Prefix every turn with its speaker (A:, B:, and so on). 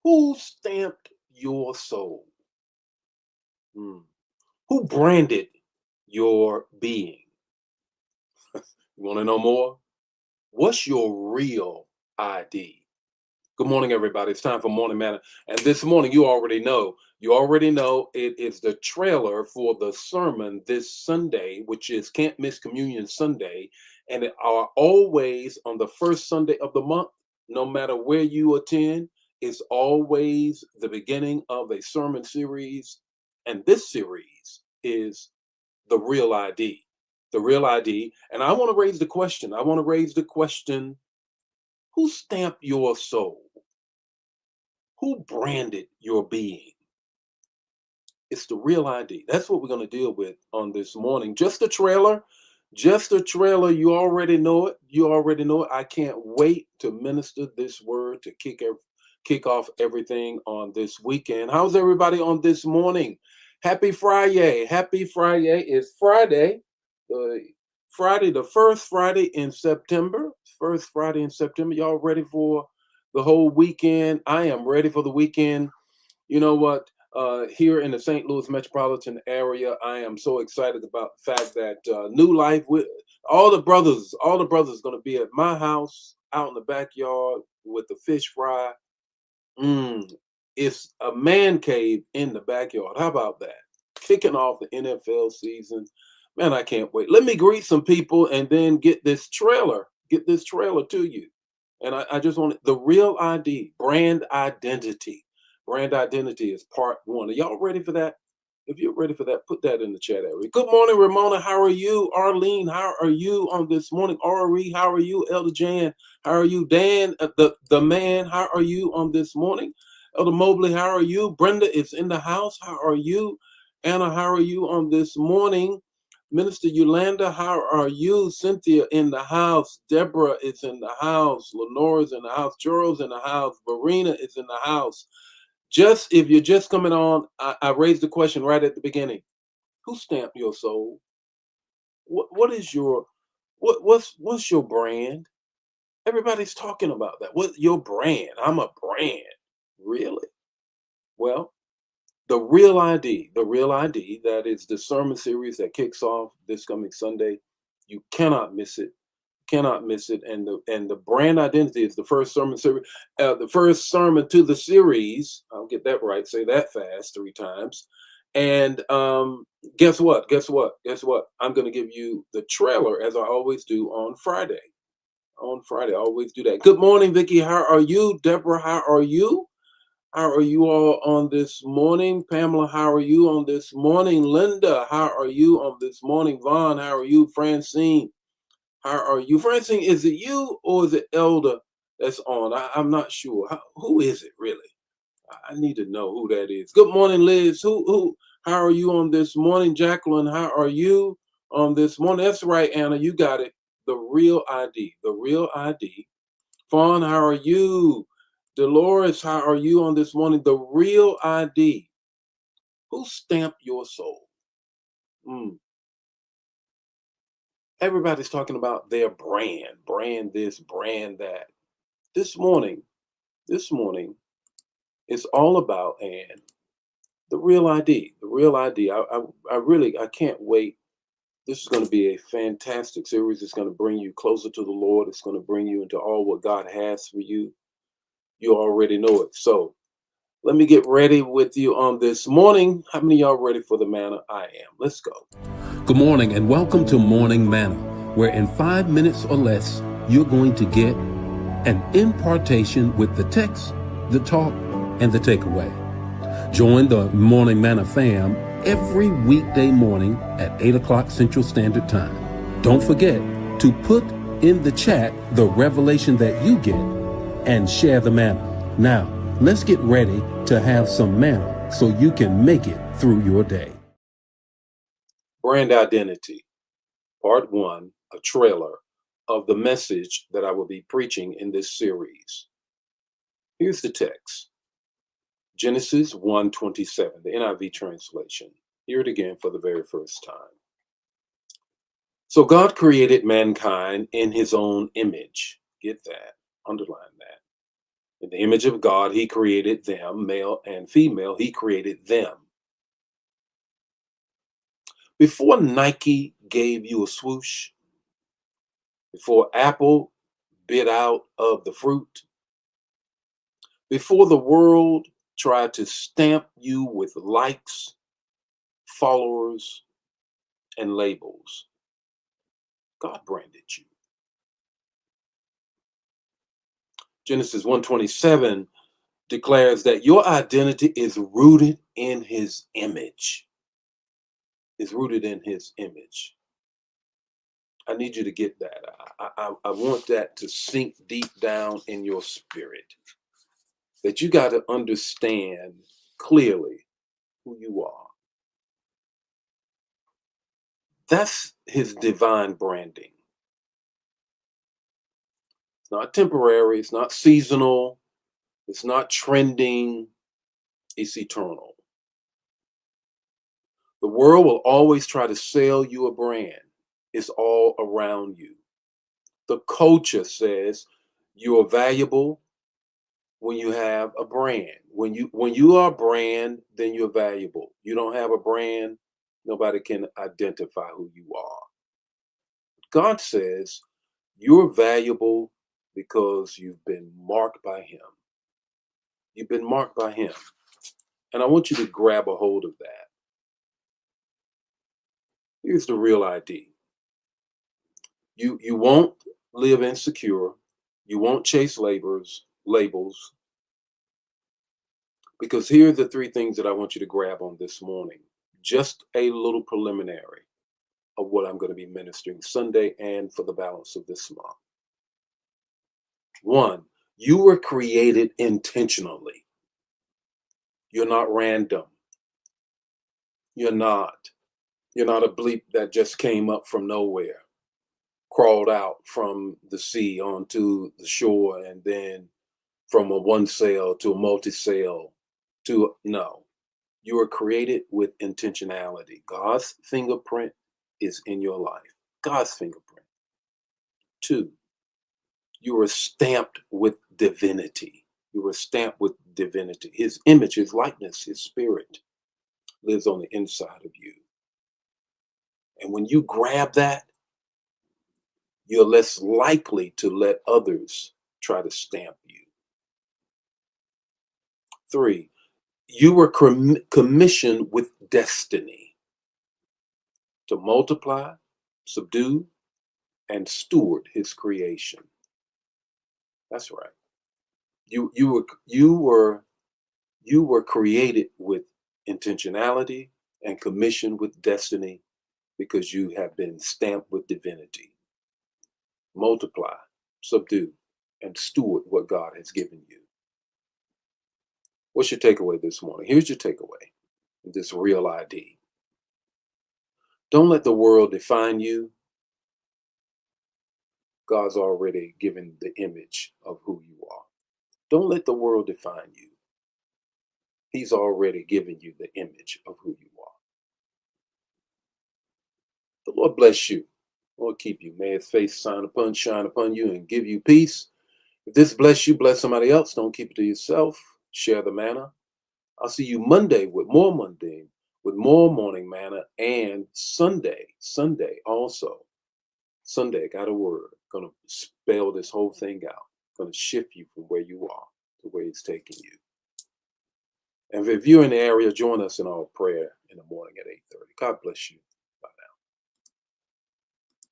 A: Who stamped your soul? Hmm. Who branded your being? You want to know more? What's your real ID? Good morning, everybody. It's time for Morning Manna. And this morning, you already know it is the trailer for the sermon this Sunday, which is Can't Miss Communion Sunday. And it are always on the first Sunday of the month, no matter where you attend, it's always the beginning of a sermon series. And this series is the real ID. The real ID. And I want to raise the question. Who stamped your soul? Who branded your being? It's the real ID. That's what we're going to deal with on this morning. Just a trailer. Just a trailer. You already know it. You already know it. I can't wait to minister this word to kick off everything on this weekend. How's everybody on this morning? Happy Friday. Happy Friday. It's Friday. Uh, Friday, the first Friday in September. First Friday in September. Y'all ready for the whole weekend? I am ready for the weekend. You know what? Here in the St. Louis metropolitan area, I am so excited about the fact that New Life with all the brothers going to be at my house out in the backyard with the fish fry. Mm, it's a man cave in the backyard. How about that? Kicking off the NFL season. Man, I can't wait. Let me greet some people and then get this trailer to you. And I just want the real ID, brand identity. Brand identity is part one. Are y'all ready for that? If you're ready for that, put that in the chat area. Good morning, Ramona. How are you? Arlene, how are you on this morning? Ari, how are you? Elder Jan, how are you? Dan, the man, how are you on this morning? Elder Mobley, how are you? Brenda is in the house. How are you? Anna, how are you on this morning? Minister Yolanda, how are you? Cynthia in the house. Deborah is in the house. Lenora's in the house. Charles in the house. Verena is in the house. Just if you're just coming on, I raised the question right at the beginning. Who stamped your soul? What is your what's your brand? Everybody's talking about that. What your brand? I'm a brand. Really? Well, the real ID, that is the sermon series that kicks off this coming Sunday. You cannot miss it. Cannot miss it. And the brand identity is the first sermon series, the first sermon to the series. I'll get that right. Say that fast 3 times. And guess what? Guess what? Guess what? I'm going to give you the trailer as I always do on Friday. On Friday, I always do that. Good morning, Vicky. How are you? Deborah, how are you? How are you all on this morning? Pamela, how are you on this morning? Linda, how are you on this morning? Vaughn, how are you? Francine, how are you? Francine, is it you or is it Elder that's on? I'm not sure. Who is it really? I need to know who that is. Good morning, Liz. How are you on this morning? Jacqueline, how are you on this morning? That's right, Anna, you got it. The real ID. The real ID. Fawn, how are you? Dolores, how are you on this morning? The real ID. Who stamped your soul? Mm. Everybody's talking about their brand this, brand that. This morning, this morning, it's all about and the real ID. The real ID. I can't wait. This is going to be a fantastic series. It's going to bring you closer to the Lord. It's going to bring you into all what God has for you. You already know it. So let me get ready with you on this morning. How many of y'all ready for the manna? I am. Let's go. Good morning and welcome to Morning Manna, where in 5 minutes or less, you're going to get an impartation with the text, the talk, and the takeaway. Join the Morning Manna fam every weekday morning at 8 o'clock Central Standard Time. Don't forget to put in the chat the revelation that you get and share the manna. Now, let's get ready to have some manna so you can make it through your day. Brand identity, part one, a trailer of the message that I will be preaching in this series. Here's the text. Genesis 1:27, the NIV translation. Hear it again for the very first time. So God created mankind in his own image. Get that, underline that. In the image of God, he created them, male and female, he created them. Before Nike gave you a swoosh, before Apple bit out of the fruit, before the world tried to stamp you with likes, followers, and labels, God branded you. Genesis 1:27 declares that your identity is rooted in his image. Is rooted in his image. I need you to get that. I want that to sink deep down in your spirit. That you got to understand clearly who you are. That's his divine branding. It's not temporary, it's not seasonal, it's not trending, it's eternal. The world will always try to sell you a brand. It's all around you. The culture says you are valuable when you have a brand. When you are a brand, then you're valuable. You don't have a brand, nobody can identify who you are. God says you're valuable because you've been marked by him. You've been marked by him. And I want you to grab a hold of that. Here's the real ID. You won't live insecure. You won't chase labels, because here are the three things that I want you to grab on this morning. Just a little preliminary of what I'm going to be ministering Sunday and for the balance of this month. One, you were created intentionally. You're not random. You're not. You're not a bleep that just came up from nowhere, crawled out from the sea onto the shore, and then from a one cell to a multi cell to no. You were created with intentionality. God's fingerprint is in your life. God's fingerprint. Two, you were stamped with divinity. You were stamped with divinity. His image, his likeness, his spirit lives on the inside of you. And when you grab that, you're less likely to let others try to stamp you. Three, you were commissioned with destiny to multiply, subdue, and steward his creation. That's right. You were created with intentionality and commissioned with destiny because you have been stamped with divinity. Multiply, subdue, and steward what God has given you. What's your takeaway this morning? Here's your takeaway. This real ID. Don't let the world define you. God's already given the image of who you are. Don't let the world define you. He's already given you the image of who you are. The Lord bless you. Lord keep you. May his face shine upon you and give you peace. If this bless you, bless somebody else. Don't keep it to yourself. Share the manna. I'll see you Monday with more mundane, with more morning manna, and Sunday also. Sunday, I got a word. Gonna spell this whole thing out. Gonna shift you from where you are to where it's taking you. And if you're in the area, join us in our prayer in the morning at 8:30. God bless you.